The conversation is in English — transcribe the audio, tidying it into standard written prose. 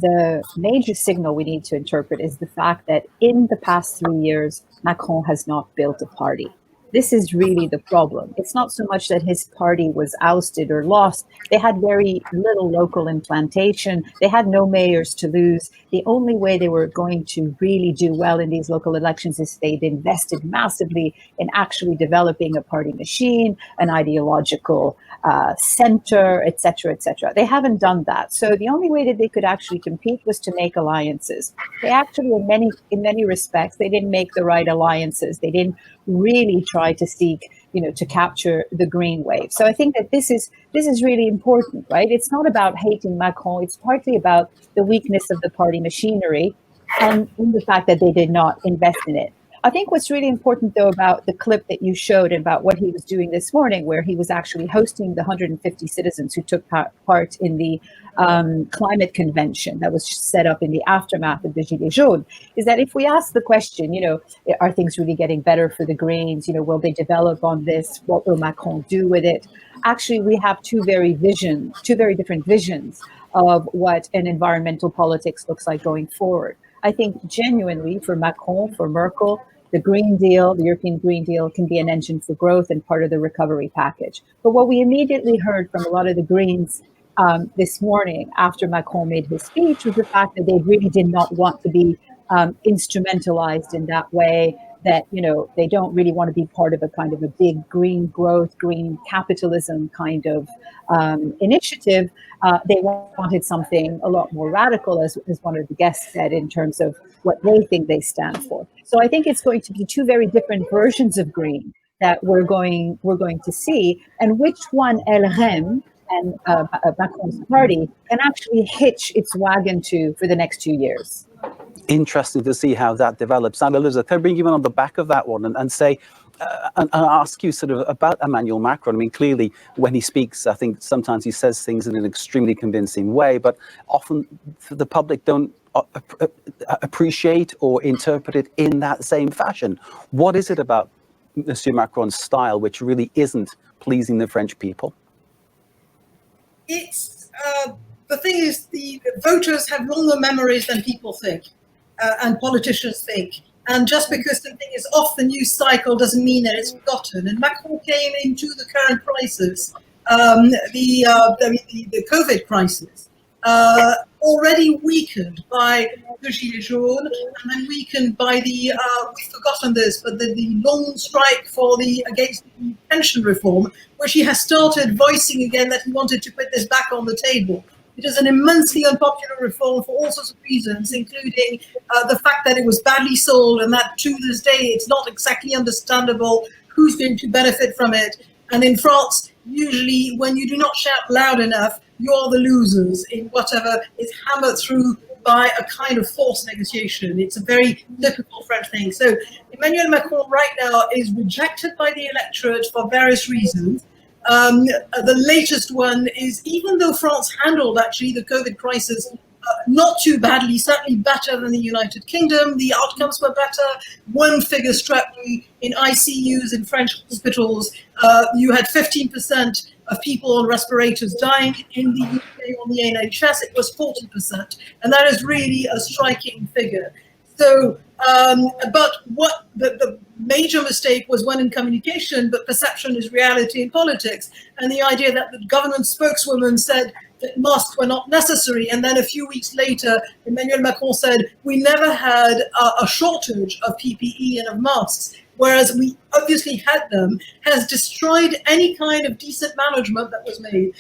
the major signal we need to interpret is the fact that in the past 3 years, Macron has not built a party. This is really the problem. It's not so much that his party was ousted or lost. They had very little local implantation. They had no mayors to lose. The only way they were going to really do well in these local elections is they'd invested massively in actually developing a party machine, an ideological center, et cetera, et cetera. They haven't done that. So the only way that they could actually compete was to make alliances. They actually, in many respects, they didn't make the right alliances. They didn't really try to seek, to capture the green wave. So I think that this is really important, right? It's not about hating Macron. It's partly about the weakness of the party machinery and the fact that they did not invest in it. I think what's really important, though, about the clip that you showed and about what he was doing this morning, where he was actually hosting the 150 citizens who took part in the climate convention that was set up in the aftermath of the Gilets jaunes, is that if we ask the question, are things really getting better for the Greens? Will they develop on this? What will Macron do with it? Actually, we have two very different visions of what an environmental politics looks like going forward. I think genuinely for Macron, for Merkel, the Green Deal, the European Green Deal, can be an engine for growth and part of the recovery package. But what we immediately heard from a lot of the Greens this morning after Macron made his speech was the fact that they really did not want to be instrumentalized in that way, that, they don't really want to be part of a kind of a big green growth, green capitalism kind of initiative. They wanted something a lot more radical, as one of the guests said, in terms of what they think they stand for. So I think it's going to be two very different versions of green that we're going to see, and which one LREM and Macron's party can actually hitch its wagon to for the next 2 years. Interesting to see how that develops. And Elizabeth, I'll bring you in on the back of that one and say, and ask you sort of about Emmanuel Macron. I mean, clearly, when he speaks, I think sometimes he says things in an extremely convincing way, but often the public don't appreciate or interpret it in that same fashion. What is it about Monsieur Macron's style which really isn't pleasing the French people? It's the thing is, the voters have longer memories than people think, and politicians think. And just because something is off the news cycle doesn't mean that it's forgotten. And Macron came into the current crisis, the COVID crisis, already weakened by the Gilets jaunes, and then weakened by the, we've forgotten this, but the long strike against the pension reform, which he has started voicing again that he wanted to put this back on the table. It is an immensely unpopular reform for all sorts of reasons, including the fact that it was badly sold and that to this day it's not exactly understandable who's going to benefit from it. And in France, usually when you do not shout loud enough, you're the losers in whatever is hammered through by a kind of forced negotiation. It's a very typical French thing. So Emmanuel Macron right now is rejected by the electorate for various reasons. The latest one is, even though France handled actually the COVID crisis not too badly, certainly better than the United Kingdom, the outcomes were better. One figure struck me: in ICUs in French hospitals, you had 15% of people on respirators dying. In the UK on the NHS, it was 40%. And that is really a striking figure. So, but what the major mistake was one in communication, but perception is reality in politics. And the idea that the government spokeswoman said that masks were not necessary. And then a few weeks later, Emmanuel Macron said, we never had a shortage of PPE and of masks, whereas we obviously had them, has destroyed any kind of decent management that was made.